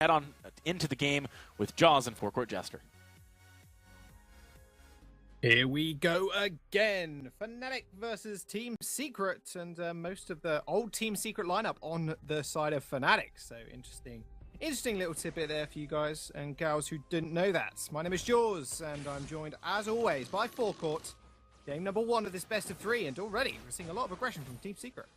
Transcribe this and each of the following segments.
head on into the game with Jaws and Forecourt Jester. Here we go again. FNATIC versus Team Secret, and most of the old Team Secret lineup on the side of FNATIC. So interesting little tidbit there for you guys and gals who didn't know that. My name is Jaws, and I'm joined as always by Forecourt. Game number 1 of this best of 3, and already we're seeing a lot of aggression from Team Secret.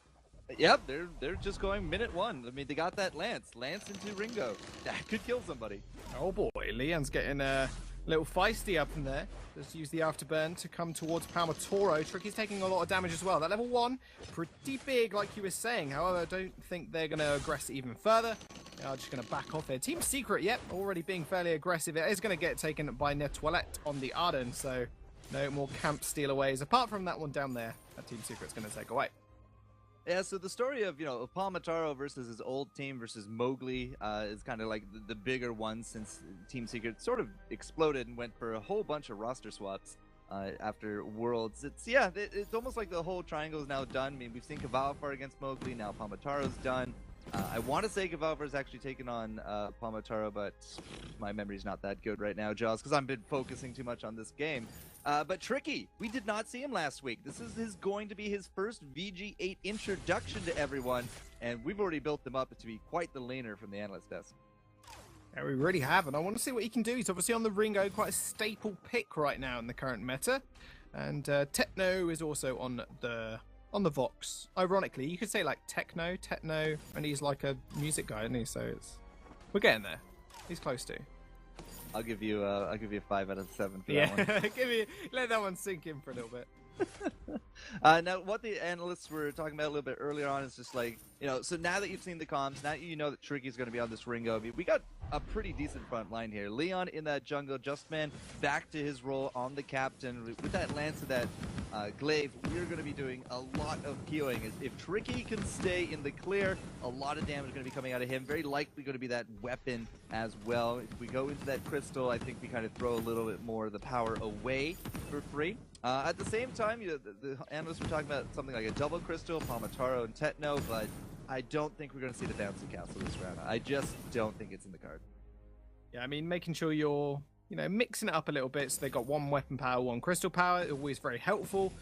Yep, they're just going minute 1. I mean, they got that Lance into Ringo. That could kill somebody. Oh boy, Leon's getting a little feisty up in there. Just use the afterburn to come towards Palmatoro. Tricky's taking a lot of damage as well. That level 1, pretty big, like you were saying. However, I don't think they're going to aggress even further. They are just going to back off there. Team Secret, yep, already being fairly aggressive. It is going to get taken by Netwellet on the Arden, so no more camp stealaways. Apart from that one down there, that Team Secret's going to take away. Yeah, so the story of, Palmataro versus his old team versus Mowgli is kind of like the bigger one, since Team Secret sort of exploded and went for a whole bunch of roster swaps after Worlds. It's almost like the whole triangle is now done. I mean, we've seen Kavalfar against Mowgli, now Palmataro's done. I want to say Kavalfar's actually taken on Palmataro, but my memory's not that good right now, Jaws, because I've been focusing too much on this game. But Tricky, we did not see him last week. This is going to be his first VG8 introduction to everyone, and we've already built him up to be quite the laner from the analyst desk. Yeah, we really have, and I want to see what he can do. He's obviously on the Ringo, quite a staple pick right now in the current meta, and Techno is also on the Vox. Ironically, you could say like Techno, and he's like a music guy, isn't he? So we're getting there. He's close to. I'll give you a 5 out of 7 for that one. Let that one sink in for a little bit. Now, what the analysts were talking about a little bit earlier on is just like, so now that you've seen the comms, now that you know that Tricky's going to be on this Ringo, I mean, we got a pretty decent front line here. Leon in that jungle, Justman back to his role on the captain. With that Lance and that Glaive, we're going to be doing a lot of healing. If Tricky can stay in the clear, a lot of damage is going to be coming out of him. Very likely going to be that weapon as well. If we go into that crystal, I think we kind of throw a little bit more of the power away for free. At the same time, the analysts were talking about something like a double crystal, Palmataro and Techno, but I don't think we're going to see the bouncing castle this round. I just don't think it's in the card. Yeah, I mean, making sure you're, mixing it up a little bit. So they got 1 weapon power, 1 crystal power, always very helpful.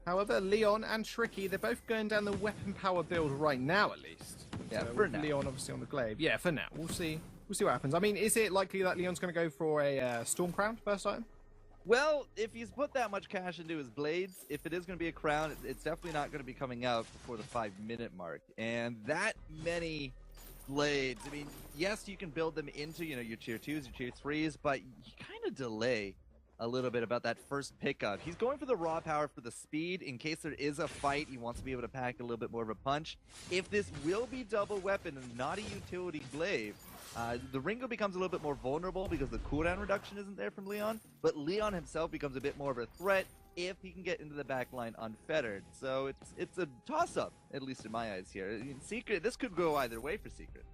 However, Leon and Tricky, they're both going down the weapon power build right now, at least. Yeah, so for now. Leon obviously on the Glaive. Yeah, for now. We'll see what happens. I mean, is it likely that Leon's going to go for a Storm Crown first item? Well, if he's put that much cash into his blades, if it is going to be a crown, it's definitely not going to be coming out before the 5-minute mark. And that many blades, I mean, yes, you can build them into, your tier 2s, your tier 3s, but you kind of delay a little bit about that first pickup. He's going for the raw power for the speed. In case there is a fight, he wants to be able to pack a little bit more of a punch. If this will be double weapon and not a utility glaive, the Ringo becomes a little bit more vulnerable because the cooldown reduction isn't there from Leon, but Leon himself becomes a bit more of a threat if he can get into the back line unfettered. So it's a toss-up, at least in my eyes here. In Secret, this could go either way for Secret.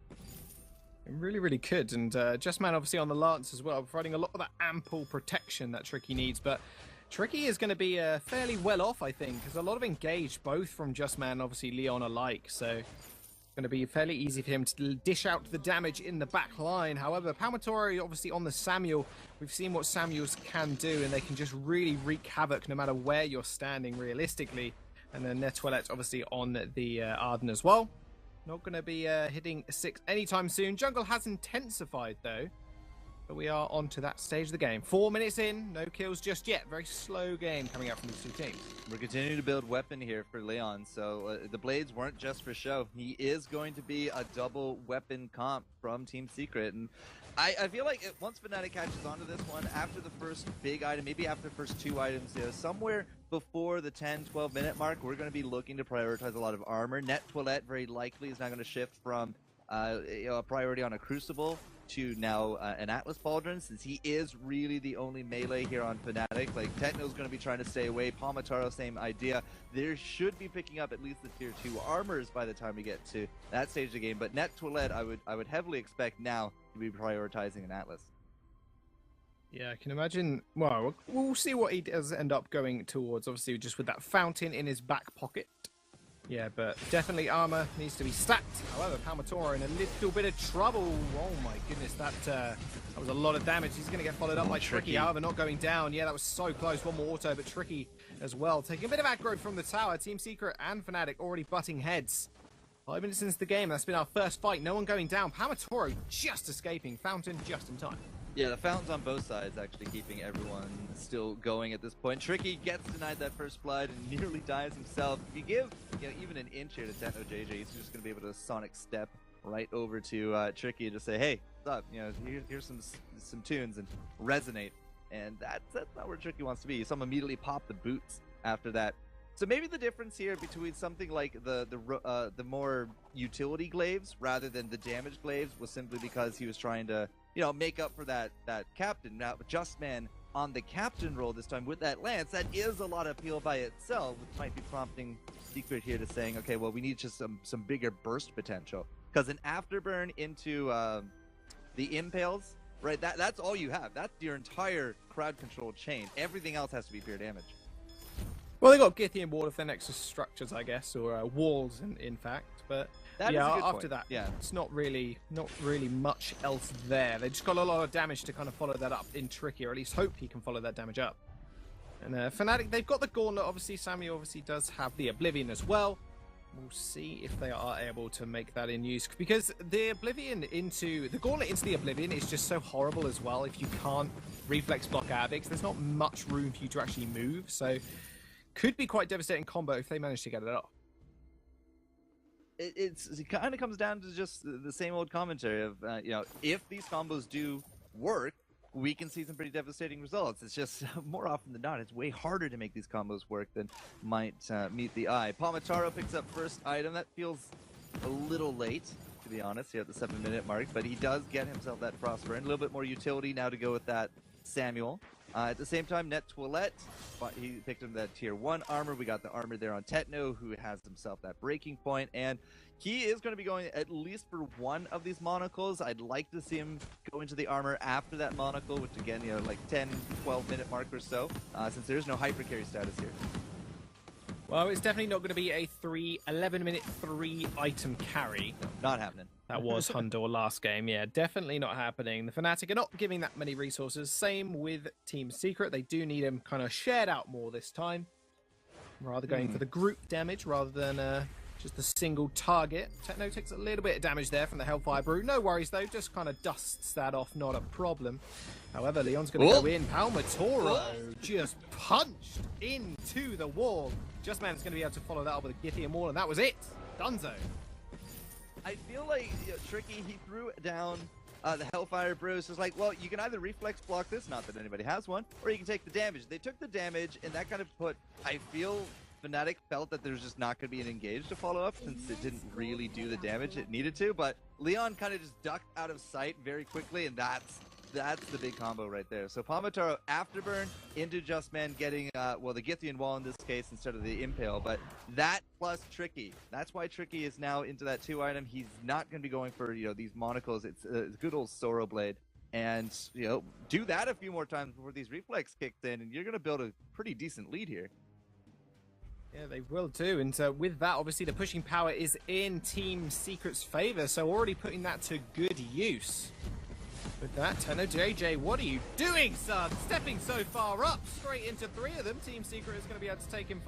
It really, really could. And Justman obviously on the Lance as well, providing a lot of that ample protection that Tricky needs. But Tricky is going to be fairly well off, I think, because a lot of engage, both from Justman and obviously Leon alike. So going to be fairly easy for him to dish out the damage in the back line. However, Palmatoro obviously on the Samuel. We've seen what Samuels can do, and they can just really wreak havoc no matter where you're standing realistically. And then Netwellet obviously on the Arden as well. Not going to be hitting 6 anytime soon. Jungle has intensified though. But we are on to that stage of the game. 4 minutes in, no kills just yet. Very slow game coming out from these 2 teams. We're continuing to build weapon here for Leon, so the blades weren't just for show. He is going to be a double weapon comp from Team Secret, and I feel like once FNATIC catches on to this one, after the first big item, maybe after the first 2 items, somewhere before the 10-12 minute mark, we're going to be looking to prioritize a lot of armor. Netwellet very likely is now going to shift from a priority on a Crucible to now an Atlas Pauldron, since he is really the only melee here on FNATIC. Like, Techno's going to be trying to stay away. Palmataro, same idea. There should be picking up at least the tier 2 armors by the time we get to that stage of the game. But Netwellet, I would heavily expect now to be prioritizing an Atlas. Yeah, I can imagine. Well, we'll see what he does end up going towards, obviously, just with that fountain in his back pocket. Yeah, but definitely armor needs to be stacked. However, Palmatoro in a little bit of trouble. Oh my goodness. That was a lot of damage. He's going to get followed up by Tricky, however, not going down. Yeah, that was so close. One more auto, but Tricky as well. Taking a bit of aggro from the tower. Team Secret and FNATIC already butting heads. 5 minutes into the game, that's been our first fight. No one going down. Pamatoro just escaping. Fountain just in time. Yeah, the fountains on both sides actually keeping everyone still going at this point. Tricky gets denied that first blood and nearly dies himself. If you give even an inch here to Techno JJ, he's just going to be able to sonic step right over to Tricky and just say, hey, what's up? Here's some tunes and resonate. And that's not where Tricky wants to be. Some immediately pop the boots after that. So maybe the difference here between something like the more utility glaives rather than the damage glaives was simply because he was trying to make up for that captain. Now Justman on the captain role this time with that lance, that is a lot of appeal by itself, which might be prompting Secret here to saying, okay, well, we need just some bigger burst potential, because an afterburn into the impales, right? That's all you have. That's your entire crowd control chain. Everything else has to be pure damage. Well, they got Githy and Ward if they're next to structures, I guess, or walls, in fact. But yeah, after that, it's not really much else there. They just got a lot of damage to kind of follow that up in Tricky, or at least hope he can follow that damage up. And FNATIC, they've got the Gauntlet, obviously. Samuel obviously does have the Oblivion as well. We'll see if they are able to make that in use, because the Gauntlet into the Oblivion is just so horrible as well. If you can't reflex block out of it, 'cause there's not much room for you to actually move. So could be quite devastating combo if they manage to get it off. It kind of comes down to just the same old commentary of, if these combos do work, we can see some pretty devastating results. It's just more often than not, it's way harder to make these combos work than might meet the eye. Pamataro picks up first item. That feels a little late, to be honest, here at the 7-minute mark, but he does get himself that Frostburn. A little bit more utility now to go with that Samuel. At the same time, Net Toilette, he picked him that tier 1 armor. We got the armor there on Techno, who has himself that breaking point, and he is going to be going at least for one of these monocles. I'd like to see him go into the armor after that monocle, which again, like 10, 12-minute mark or so, since there is no hyper carry status here. Well, it's definitely not going to be a 11-minute 3-item carry. No, not happening. That was Hundor last game. Yeah, definitely not happening. The FNATIC are not giving that many resources. Same with Team Secret. They do need them kind of shared out more this time. Rather going for the group damage rather than just the single target. Techno takes a little bit of damage there from the Hellfire Brew. No worries, though. Just kind of dusts that off. Not a problem. However, Leon's going to go in. Palmatoro just punched into the wall. Justman's going to be able to follow that up with a Githian wall, and that was it. Dunzo. I feel like Tricky, he threw down the Hellfire Brew. So it's like, well, you can either reflex block this, not that anybody has one, or you can take the damage. They took the damage, and that kind of put, I feel, FNATIC felt that there's just not going to be an engage to follow up since it didn't really do the damage it needed to. But Leon kind of just ducked out of sight very quickly, and that's the big combo right there. So Pamataro afterburn into Justman getting, the Githian wall in this case instead of the impale, but that plus Tricky. That's why Tricky is now into that 2-item. He's not going to be going for, these monocles. It's a good old Sorrow Blade. And, do that a few more times before these reflex kicks in, and you're going to build a pretty decent lead here. Yeah, they will too. And with that, obviously, the pushing power is in Team Secret's favor, so already putting that to good use. With that, Techno JJ, what are you doing, son? Stepping so far up, straight into 3 of them. Team Secret is going to be able to take him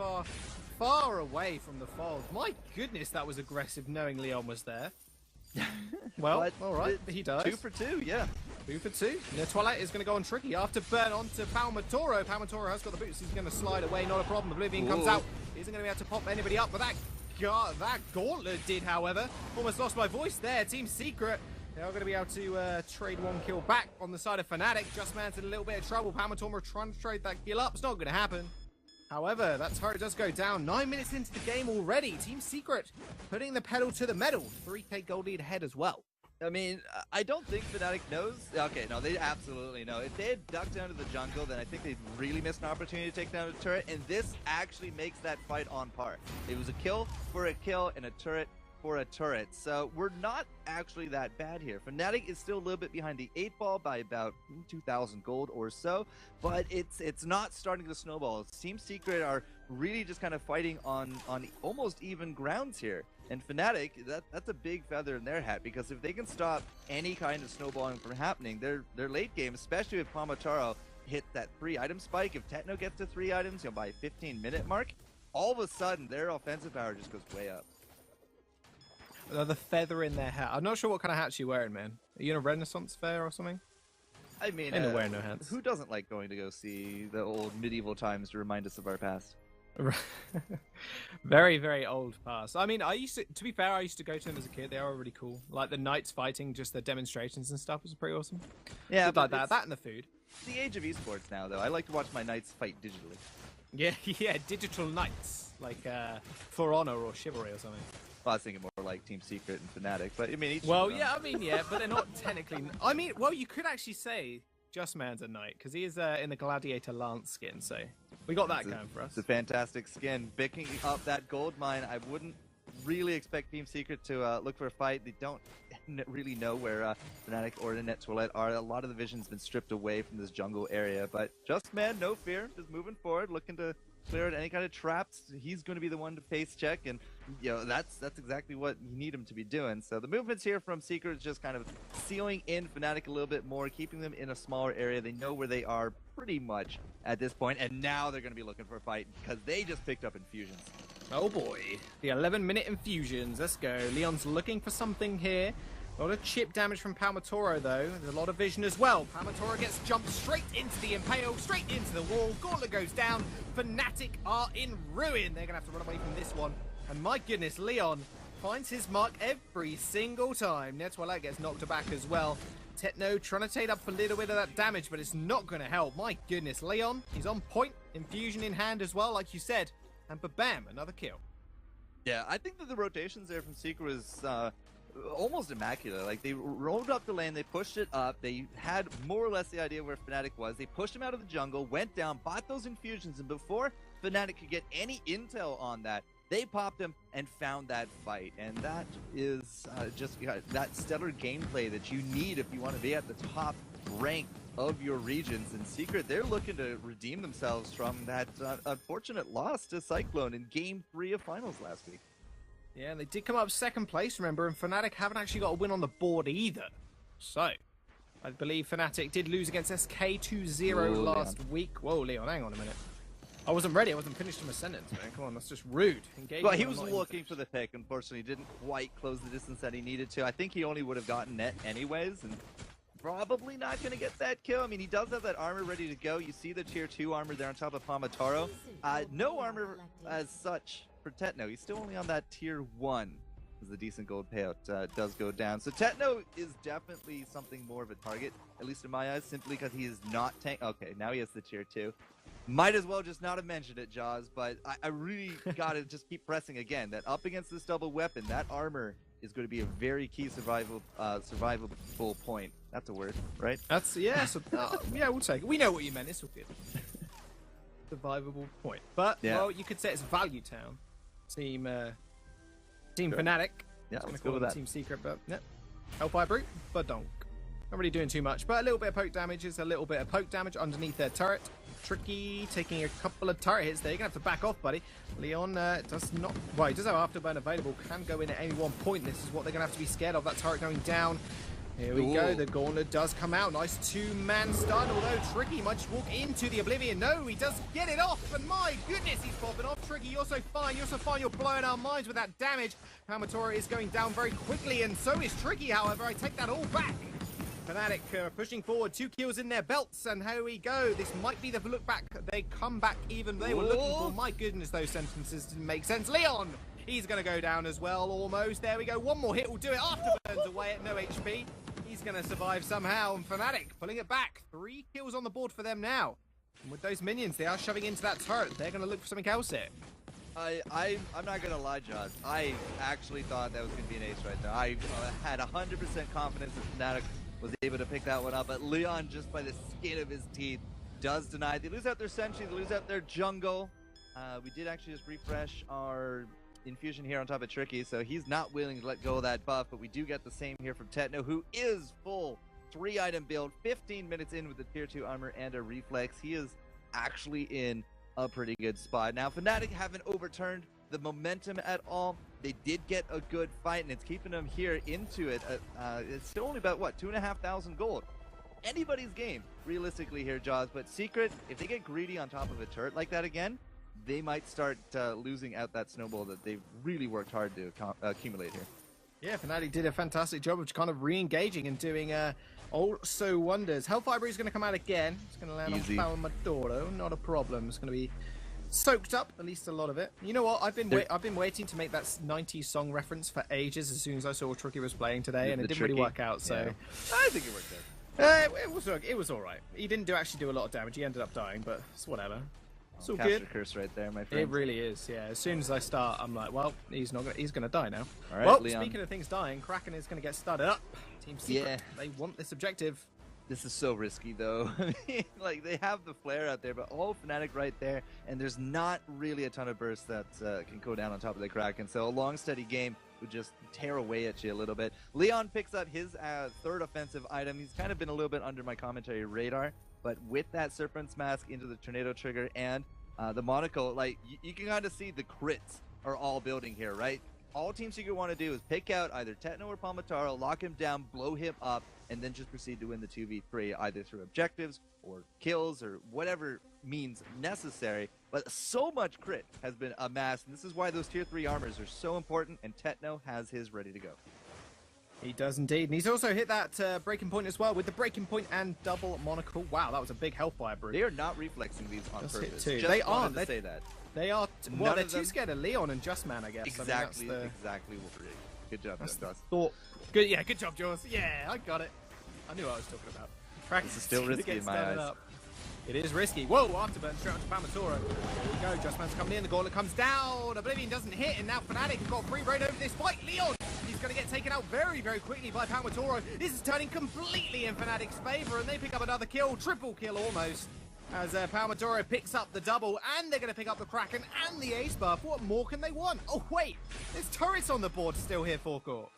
far away from the fold. My goodness, that was aggressive, knowing Leon was there. Well, all right, he does. 2 for 2, yeah. 2 for 2. The Toilette is going to go on Tricky after burn onto Palmatoro. Palmatoro has got the boots. He's going to slide away, not a problem. Oblivion comes out. He isn't going to be able to pop anybody up, but that Gauntlet did, however. Almost lost my voice there. Team Secret, they are going to be able to trade 1 kill back on the side of FNATIC. Justman's in a little bit of trouble. Palmatoro trying to trade that kill up. It's not going to happen. However, that turret does go down. 9 minutes into the game already. Team Secret putting the pedal to the metal. 3k gold lead ahead as well. I mean, I don't think FNATIC knows. Okay, no, they absolutely know. If they had ducked down to the jungle, then I think they'd really missed an opportunity to take down a turret, and this actually makes that fight on par. It was a kill for a kill and a turret for a turret. So we're not actually that bad here. FNATIC is still a little bit behind the 8-ball by about 2,000 gold or so, but it's not starting to snowball. Team Secret are really just kind of fighting on almost even grounds here. And FNATIC, that's a big feather in their hat, because if they can stop any kind of snowballing from happening, their late game, especially if Pomotaro hit that 3-item spike, if Techno gets to 3 items, by 15-minute mark, all of a sudden their offensive power just goes way up. Another feather in their hat. I'm not sure what kind of hat you're wearing, man. Are you in a Renaissance fair or something? I mean, Ain't no wearing no hats. Who doesn't like going to go see the old medieval times to remind us of our past? Very, very old past. I mean, to be fair, I used to go to them as a kid. They are really cool. Like the knights fighting, just the demonstrations and stuff was pretty awesome. Yeah, like that and the food. It's the age of esports now, though. I like to watch my knights fight digitally. Yeah, yeah, digital knights, like For Honor or Chivalry or something. Well, I was thinking more like Team Secret and FNATIC, but I mean, yeah, but they're not technically. I mean, well, you could actually say Just Man's a knight because he is in the Gladiator Lance skin, so we got that going for us. It's a fantastic skin. Picking up that gold mine, I wouldn't really expect Team Secret to look for a fight. They don't really know where FNATIC or the Net Toilette are. A lot of the vision's been stripped away from this jungle area, but Just Man, no fear, just moving forward, looking to clear out any kind of traps. He's going to be the one to face check, and that's exactly what you need him to be doing. So the movements here from Secret is just kind of sealing in FNATIC a little bit more, keeping them in a smaller area. They know where they are pretty much at this point, and now they're going to be looking for a fight because they just picked up infusions. Oh boy, the 11-minute infusions. Let's go. Leon's looking for something here. A lot of chip damage from Palmatoro, though. There's a lot of vision as well. Palmatoro gets jumped straight into the Impale, straight into the wall. Gauntlet goes down. FNATIC are in ruin. They're going to have to run away from this one. And my goodness, Leon finds his mark every single time. Net Toilette gets knocked back as well. Techno trying to take up a little bit of that damage, but it's not going to help. My goodness, Leon, he's on point. Infusion in hand as well, like you said. And bam, another kill. Yeah, I think that the rotations there from Secret was almost immaculate. Like, they rolled up the lane, they pushed it up, they had more or less the idea where FNATIC was. They pushed him out of the jungle, went down, bought those infusions, and before FNATIC could get any intel on that, they popped him and found that fight. And that is just that stellar gameplay that you need if you want to be at the top rank of your regions. In Secret, they're looking to redeem themselves from that unfortunate loss to Cyclone in Game 3 of Finals last week. Yeah, they did come up second place, remember, and FNATIC haven't actually got a win on the board either. So, I believe FNATIC did lose against SK 2-0 last week. Whoa, Leon, hang on a minute. I wasn't ready. I wasn't finished in my sentence, man. Come on, that's just rude. Well, he was looking for the pick. Unfortunately, didn't quite close the distance that he needed to. I think he only would have gotten net anyways, and probably not going to get that kill. I mean, he does have that armor ready to go. You see the tier 2 armor there on top of Pomotaro. No armor as such for Techno. He's still only on that tier 1 as the decent gold payout does go down. So Techno is definitely something more of a target, at least in my eyes, simply because he is not tank. Okay, now he has the tier 2. Might as well just not have mentioned it, Jaws, but I really got to just keep pressing again that up against this double weapon, that armor is going to be a very key survivable point. That's a word, right? That's, yeah, so, yeah, we'll take it. We know what you meant. It's all good. Survivable point. But, yeah, well, you could say it's Value Town. Team FNATIC. Yeah, let's go with that. Team Secret, but, yeah. Hellfire Brute, but donk. Not really doing too much, but a little bit of poke damage is a little bit of poke damage underneath their turret. Tricky taking a couple of turret hits there. You're going to have to back off, buddy. Leon does not... Well, he does have Afterburn available. Can go in at any one point. This is what they're going to have to be scared of. That turret going down. Here we go. The Gauntlet does come out. Nice two-man stun. Although Tricky might just walk into the Oblivion. No, he does get it off. And my goodness, he's popping off. Tricky, you're so fine. You're so fine. You're blowing our minds with that damage. Palmatoro is going down very quickly. And so is Tricky, however. I take that all back. FNATIC pushing forward, 2 kills in their belts, and here we go. This might be the look back. They come back even they were looking for. My goodness, those sentences didn't make sense. Leon, he's going to go down as well, almost. There we go. One more hit will do it. Afterburns away at no HP. He's going to survive somehow, and FNATIC pulling it back. 3 kills on the board for them now. And with those minions, they are shoving into that turret. They're going to look for something else here. I'm not going to lie, Josh. I actually thought that was going to be an ace right there. I had 100% confidence that FNATIC was able to pick that one up, but Leon, just by the skin of his teeth, does deny. They lose out their Sentry, they lose out their jungle. We did actually just refresh our infusion here on top of Tricky, so he's not willing to let go of that buff, but we do get the same here from Techno, who is full 3-item build, 15 minutes in with the tier 2 armor and a reflex. He is actually in a pretty good spot. Now, FNATIC haven't overturned the momentum at all. they did get a good fight, and it's keeping them here into it. It's still only about, what, 2,500 gold. Anybody's game, realistically here, Jaws. But Secret, if they get greedy on top of a turret like that again, they might start losing out that snowball that they've really worked hard to accumulate here. Yeah, FNATIC did a fantastic job of kind of re-engaging and doing also wonders. Hellfire is going to come out again. It's going to land Easy. on Palmadoro. Not a problem. It's going to be soaked up, at least a lot of it. You know what? I've been waiting to make that 90s song reference for ages as soon as I saw Tricky was playing today, and it didn't really work out. So yeah. I think it worked out. It was all right. He didn't actually do a lot of damage. He ended up dying, but it's whatever. It's all Caster good. curse right there, my friend. It really is, yeah. As soon as I start, I'm like, well, he's gonna die now. All right, well, Leon. speaking of things dying, Kraken is gonna get started up. Team Secret, they want this objective. This is so risky, though. I mean, like, they have the flare out there, but all FNATIC right there, and there's not really a ton of bursts that can go down on top of the Kraken. So a long, steady game would just tear away at you a little bit. Leon picks up his third offensive item. He's kind of been a little bit under my commentary radar, but with that Serpent's Mask into the Tornado Trigger and the Monocle, like, you can kind of see the crits are all building here, right? All Team Secret want to do is pick out either Tetno or Palmataro, lock him down, blow him up, and then just proceed to win the 2v3, either through objectives or kills or whatever means necessary. But so much crit has been amassed, and this is why those tier 3 armors are so important, and Tetno has his ready to go. He does indeed, and he's also hit that breaking point as well with the breaking point and double monocle. Wow, that was a big Hellfire brew. They are not reflexing these on purpose. Just they aren't. To say that. They are. Well, they're too scared of Leon and Justman, I guess. Exactly. I mean, Exactly. Good job, Joss. Thought. Good. Yeah. Good job, Jaws. Yeah, I got it. I knew what I was talking about. Practice is still risky in my eyes. It is risky. Whoa, afterburn straight onto Palmatoro. Here we go, Justman's coming in, the gauntlet comes down. Oblivion doesn't hit, and now FNATIC have got free reign over this fight. Leon, he's going to get taken out very, very quickly by Palmatoro. This is turning completely in FNATIC's favor, and they pick up another kill, triple kill almost. As Palmatoro picks up the double, and they're going to pick up the Kraken and the ace buff. What more can they want? Oh, wait, there's turrets on the board still here, Forecourt.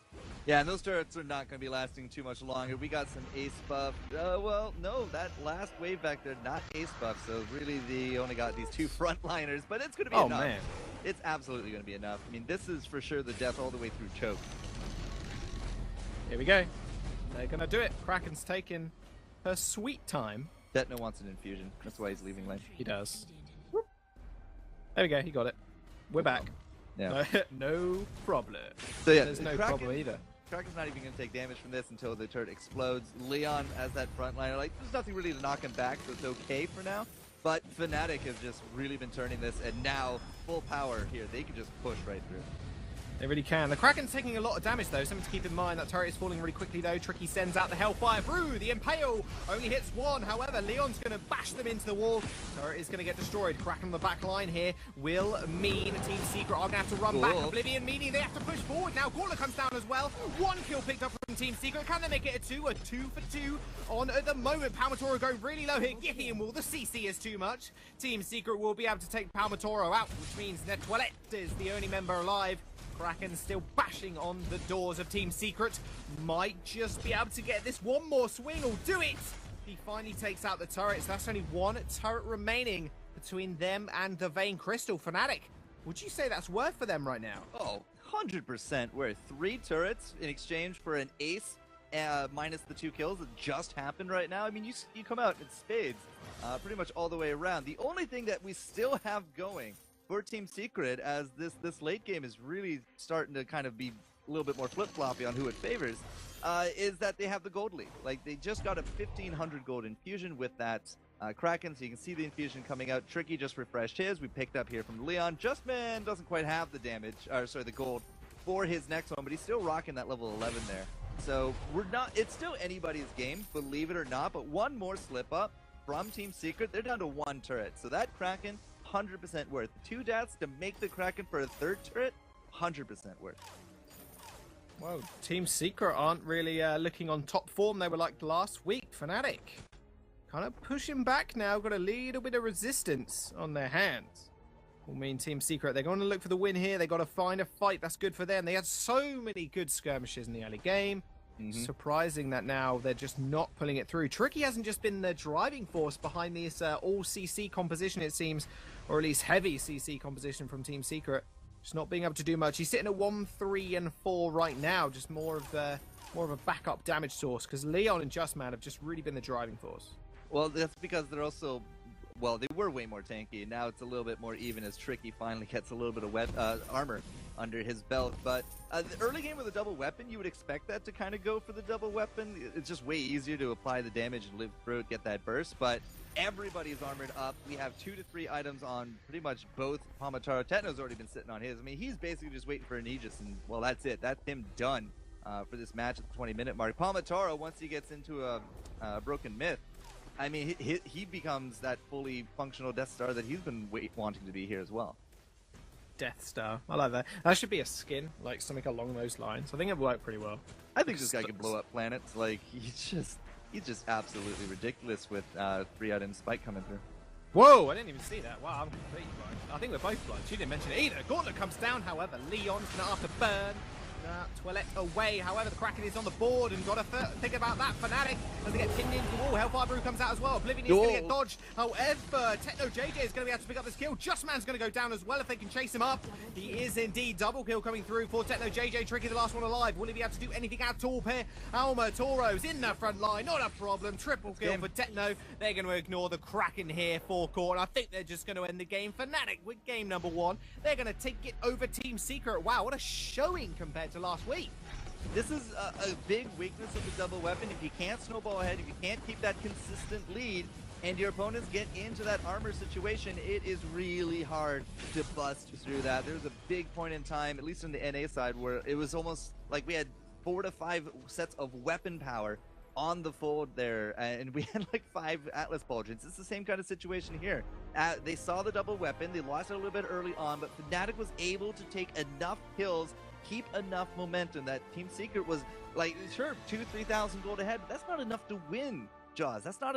Yeah, and those turrets are not going to be lasting too much longer. We got some ace buff. Well, no, that last wave vector, not ace buff, so really they only got these 2 frontliners, but it's going to be enough. Man. It's absolutely going to be enough. I mean, this is for sure the death all the way through choke. Here we go. They're going to do it. Kraken's taking her sweet time. Tetno wants an infusion. That's why he's leaving lane. He does. Whoop. There we go. He got it. We're back. Yeah. No problem. So yeah, there's no Kraken, problem either. Kraken's not even going to take damage from this until the turret explodes. Leon as that frontliner, like, there's nothing really to knock him back, so it's okay for now. But FNATIC have just really been turning this, and now full power here. They can just push right through. They really can. The Kraken's taking a lot of damage, though. Something to keep in mind. That turret is falling really quickly, though. Tricky sends out the Hellfire Brew. The Impale only hits 1. However, Leon's going to bash them into the wall. Turret is going to get destroyed. Kraken on the back line here will mean Team Secret are going to have to run back. Oblivion meaning they have to push forward. Now, Gauntlet comes down as well. 1 kill picked up from Team Secret. Can they make it a 2? A 2 for 2 on at the moment. Palmatoro going really low here. Gideon will. The CC is too much. Team Secret will be able to take Palmatoro out, which means Netoilette is the only member alive. Kraken still bashing on the doors of Team Secret. Might just be able to get this one more swing or do it. He finally takes out the turrets. That's only 1 turret remaining between them and the Vein Crystal. FNATIC, would you say that's worth for them right now? Oh, 100% worth. 3 turrets in exchange for an ace minus the 2 kills that just happened right now. I mean, you come out in spades pretty much all the way around. The only thing that we still have going for Team Secret, as this late game is really starting to kind of be a little bit more flip-floppy on who it favors, is that they have the gold lead. Like, they just got a 1,500 gold infusion with that Kraken, so you can see the infusion coming out. Tricky just refreshed his. We picked up here from Leon. Justman doesn't quite have the damage, or sorry, the gold for his next one, but he's still rocking that level 11 there. So it's still anybody's game, believe it or not, but one more slip-up from Team Secret, they're down to 1 turret. So that Kraken, 100% worth. 2 deaths to make the Kraken for a 3rd turret, 100% worth. Well, Team Secret aren't really looking on top form. They were like last week. FNATIC kind of pushing back now. Got a little bit of resistance on their hands. Will mean Team Secret, they're going to look for the win here. They got to find a fight that's good for them. They had so many good skirmishes in the early game. Surprising that now they're just not pulling it through. Tricky hasn't just been the driving force behind this all CC composition, it seems, or at least heavy CC composition from Team Secret. Just not being able to do much. He's sitting at 1, 3, and 4 right now. Just more of a backup damage source, because Leon and Justman have just really been the driving force. Well, that's because they're also, well, they were way more tanky. Now it's a little bit more even as Tricky finally gets a little bit of armor under his belt. But the early game with a double weapon, you would expect that to kind of go for the double weapon. It's just way easier to apply the damage and live through it, get that burst. But everybody's armored up. We have 2 to 3 items on pretty much both. Palmataro Techno's already been sitting on his. I mean, he's basically just waiting for an Aegis, and well, that's it. That's him done for this match at the 20-minute mark. Palmataro, once he gets into a broken myth, I mean, he becomes that fully functional Death Star that he's been wanting to be here as well. Death Star. I like that. That should be a skin, like something along those lines. I think it would work pretty well. I think this guy can blow up planets. Like, he's just absolutely ridiculous with 3-item spike coming through. Whoa, I didn't even see that. Wow, I'm completely blind. I think we're both blind. She didn't mention it either. Gauntlet comes down, however. Leon's going to have to burn. Toilette away, however, the Kraken is on the board, and got to think about that. FNATIC, as they get pinned into the wall. Hellfire Brew comes out as well. Oblivion is going to get dodged. However, Techno JJ is going to be able to pick up this kill. Justman's going to go down as well if they can chase him up. He is indeed. Double kill coming through for Techno JJ. Tricky, the last one alive. Will he be able to do anything at all here? Alma Toro's in the front line. Not a problem. Triple kill for Techno. They're going to ignore the Kraken here for Court. I think they're just going to end the game. FNATIC with game number 1. They're going to take it over Team Secret. Wow, what a showing compared to last week. This is a big weakness of the double weapon. If you can't snowball ahead, if you can't keep that consistent lead, and your opponents get into that armor situation, it is really hard to bust through that. There's a big point in time, at least on the NA side, where it was almost like we had 4 to 5 sets of weapon power on the fold there, and we had like 5 Atlas Bulgents. It's the same kind of situation here. They saw the double weapon, they lost it a little bit early on, but FNATIC was able to take enough kills, keep enough momentum that Team Secret was like, sure, 2,000-3,000 gold ahead, but that's not enough to win, Jaws. That's not